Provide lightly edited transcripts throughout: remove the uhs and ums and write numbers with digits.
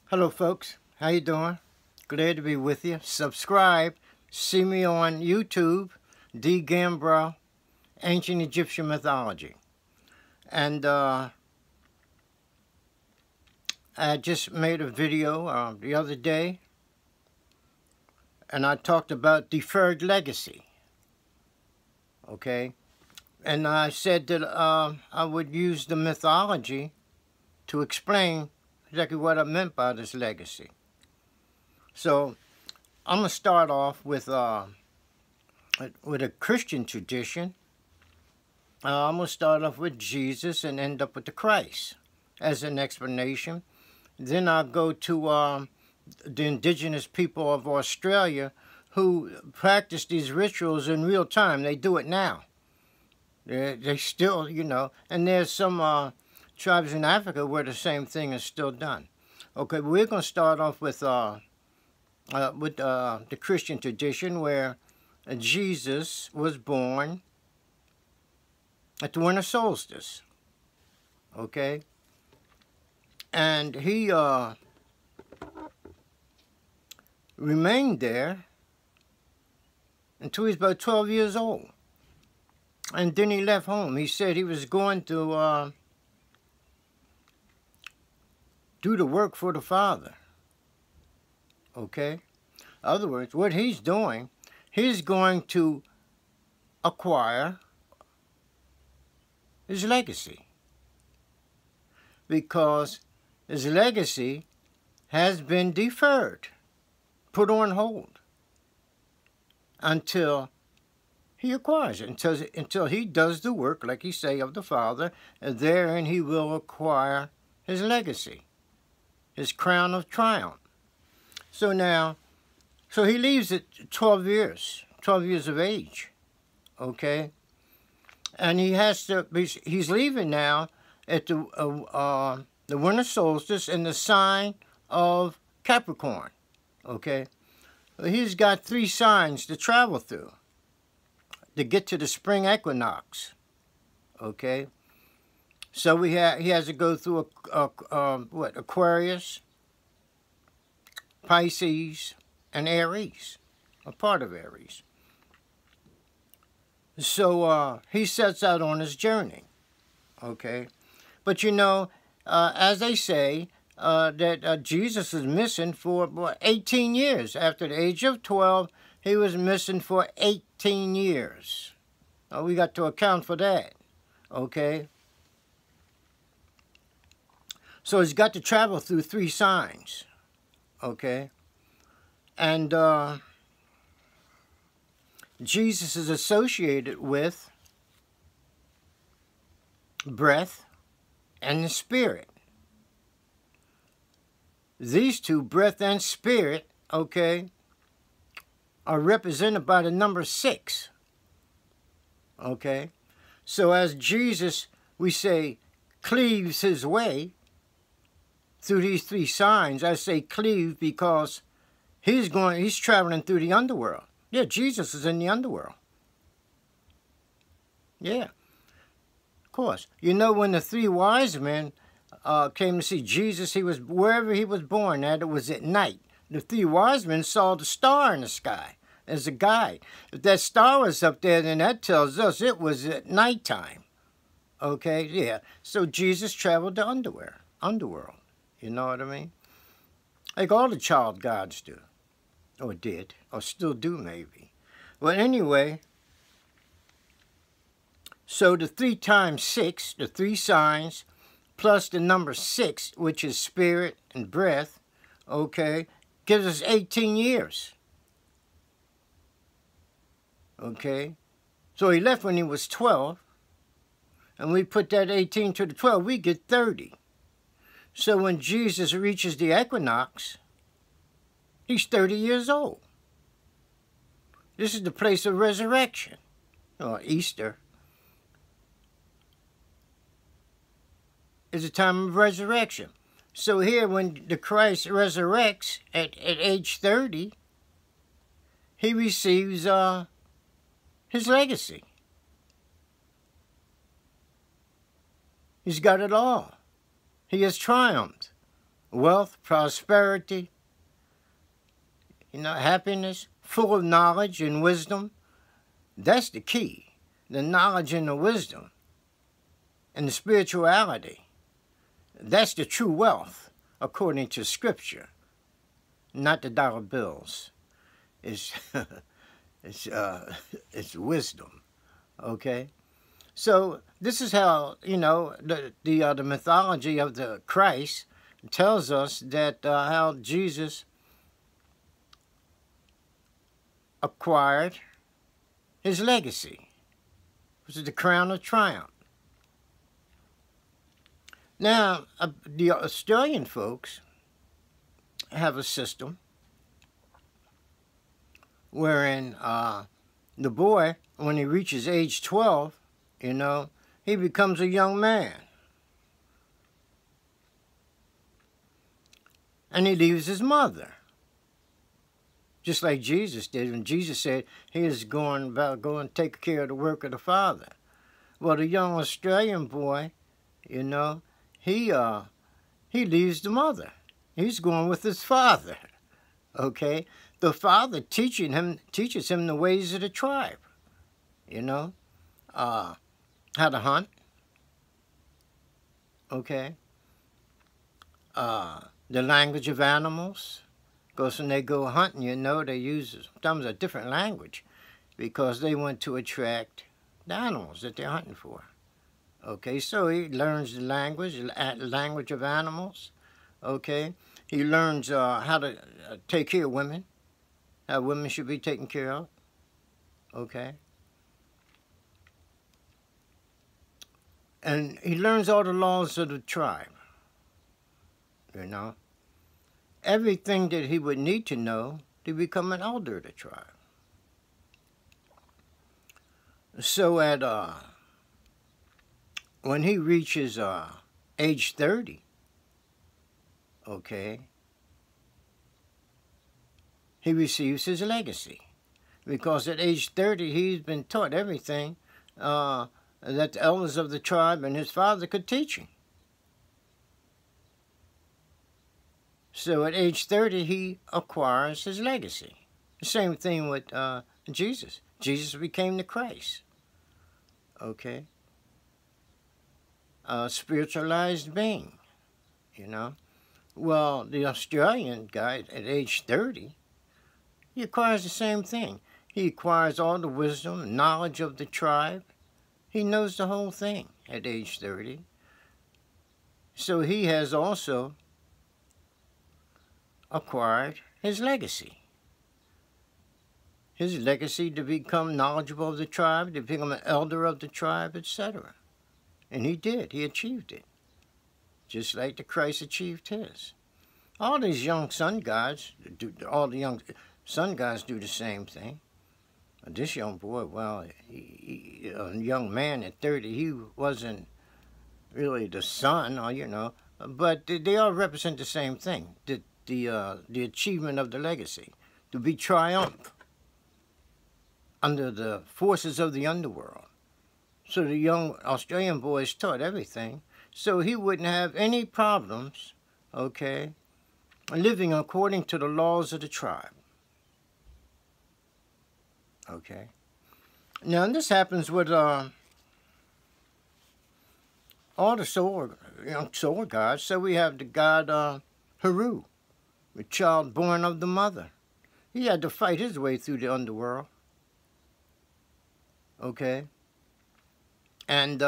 Hello folks, how you doing? Glad to be with you. Subscribe, see me on YouTube, D. Gambrell, Ancient Egyptian Mythology. And I just made a video the other day, and I talked about deferred legacy, okay? And I said that I would use the mythology to explain exactly what I meant by this legacy. So I'm going to start off with a Christian tradition. I'm going to start off with Jesus and end up with the Christ as an explanation. Then I'll go to the indigenous people of Australia who practice these rituals in real time. They do it now. They still, you know, and there's some tribes in Africa where the same thing is still done. Okay, we're going to start off with the Christian tradition where Jesus was born at the winter solstice. Okay, and he remained there until he was about 12 years old. And then he left home. He said he was going to do the work for the Father. Okay? In other words, what he's doing, he's going to acquire his legacy. Because his legacy has been deferred, put on hold, until he acquires it, until he does the work, like he say, of the Father, and therein he will acquire his legacy, his crown of triumph. So now, so he leaves at 12 years of age, okay? And he has to, he's leaving now at the winter solstice in the sign of Capricorn, okay? He's got 3 signs to travel through to get to the spring equinox, okay? So he has to go through Aquarius, Pisces, and Aries, a part of Aries. So he sets out on his journey, okay? But you know, as they say, that Jesus was missing for 18 years. After the age of 12, he was missing for 18 years. We got to account for that, okay? So he's got to travel through 3 signs, okay? And Jesus is associated with breath and the spirit. These two, breath and spirit, okay, are represented by the number 6. Okay? So as Jesus, we say, cleaves his way through these 3 signs, I say cleave because he's traveling through the underworld. Yeah, Jesus is in the underworld. Yeah. Of course. You know, when the 3 wise men came to see Jesus, he was wherever he was born at, it was at night. The 3 wise men saw the star in the sky as a guide. If that star was up there, then that tells us it was at nighttime. Okay, yeah. So Jesus traveled the underworld. You know what I mean? Like all the child gods do. Or did. Or still do, maybe. Well, anyway, so the 3 times 6, the 3 signs, plus the number 6, which is spirit and breath, okay, gives us 18 years. Okay? So he left when he was 12, and we put that 18 to the 12, we get 30. So when Jesus reaches the equinox, he's 30 years old. This is the place of resurrection, or Easter. It's a time of resurrection. So here, when the Christ resurrects at age 30, he receives his legacy. He's got it all. He has triumphed. wealth, prosperity, happiness, full of knowledge and wisdom. That's the key. The knowledge and the wisdom and the spirituality. That's the true wealth, according to Scripture, not the dollar bills. It's, it's wisdom, okay? So this is how, the mythology of the Christ tells us that how Jesus acquired his legacy, which is the crown of triumph. Now, the Australian folks have a system wherein the boy, when he reaches age 12, he becomes a young man. And he leaves his mother. Just like Jesus did when Jesus said he is going to take care of the work of the Father. Well, the young Australian boy, he leaves the mother. He's going with his father. Okay? The father teaches him the ways of the tribe. How to hunt. Okay? The language of animals. Because when they go hunting, they use sometimes a different language because they want to attract the animals that they're hunting for. Okay, so he learns the language of animals. Okay, he learns how to take care of women, how women should be taken care of. Okay, and he learns all the laws of the tribe. Everything that he would need to know to become an elder of the tribe. So at when he reaches age 30, okay, he receives his legacy. Because at age 30, he's been taught everything that the elders of the tribe and his father could teach him. So at age 30, he acquires his legacy. The same thing with Jesus. Jesus became the Christ. Okay? A spiritualized being, Well, the Australian guy at age 30, he acquires the same thing. He acquires all the wisdom, knowledge of the tribe. He knows the whole thing at age 30. So he has also acquired his legacy. His legacy to become knowledgeable of the tribe, to become an elder of the tribe, etc. And he did. He achieved it. Just like the Christ achieved his. All these young sun gods, all the young sun gods do the same thing. This young boy, well, a young man at 30, he wasn't really the son, or but they all represent the same thing. The achievement of the legacy, to be triumph under the forces of the underworld. So the young Australian boy is taught everything, so he wouldn't have any problems, okay, living according to the laws of the tribe. Okay. Now this happens with all the solar gods. So we have the god Heru, the child born of the mother. He had to fight his way through the underworld. Okay. And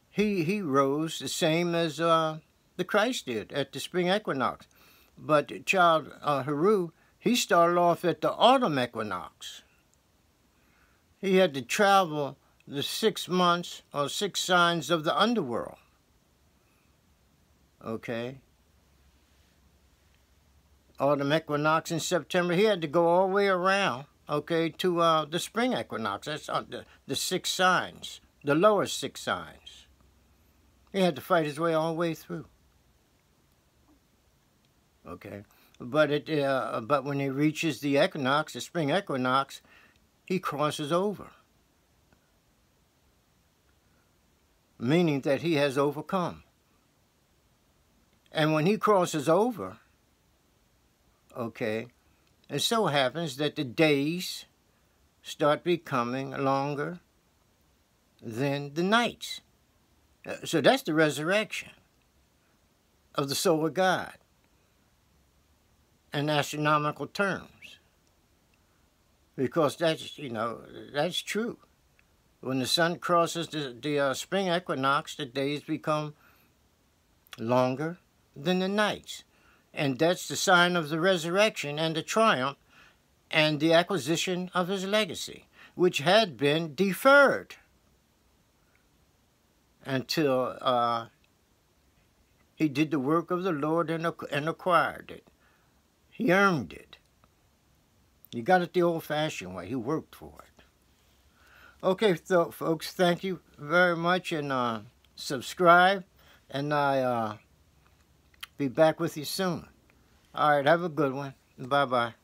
he rose the same as the Christ did at the spring equinox. But the child Heru, he started off at the autumn equinox. He had to travel the 6 months or 6 signs of the underworld. Okay. Autumn equinox in September, he had to go all the way around, okay, to the spring equinox. That's the 6 signs, the lower 6 signs. He had to fight his way all the way through. Okay. But when he reaches the equinox, the spring equinox, he crosses over. Meaning that he has overcome. And when he crosses over, okay, it so happens that the days start becoming longer than the nights. So that's the resurrection of the soul of God in astronomical terms. Because that's, that's true. When the sun crosses the spring equinox, the days become longer than the nights. And that's the sign of the resurrection and the triumph and the acquisition of his legacy, which had been deferred until he did the work of the Lord and acquired it. He earned it. He got it the old-fashioned way. He worked for it. Okay, so, folks, thank you very much, and subscribe, and I'll be back with you soon. All right, have a good one. Bye-bye.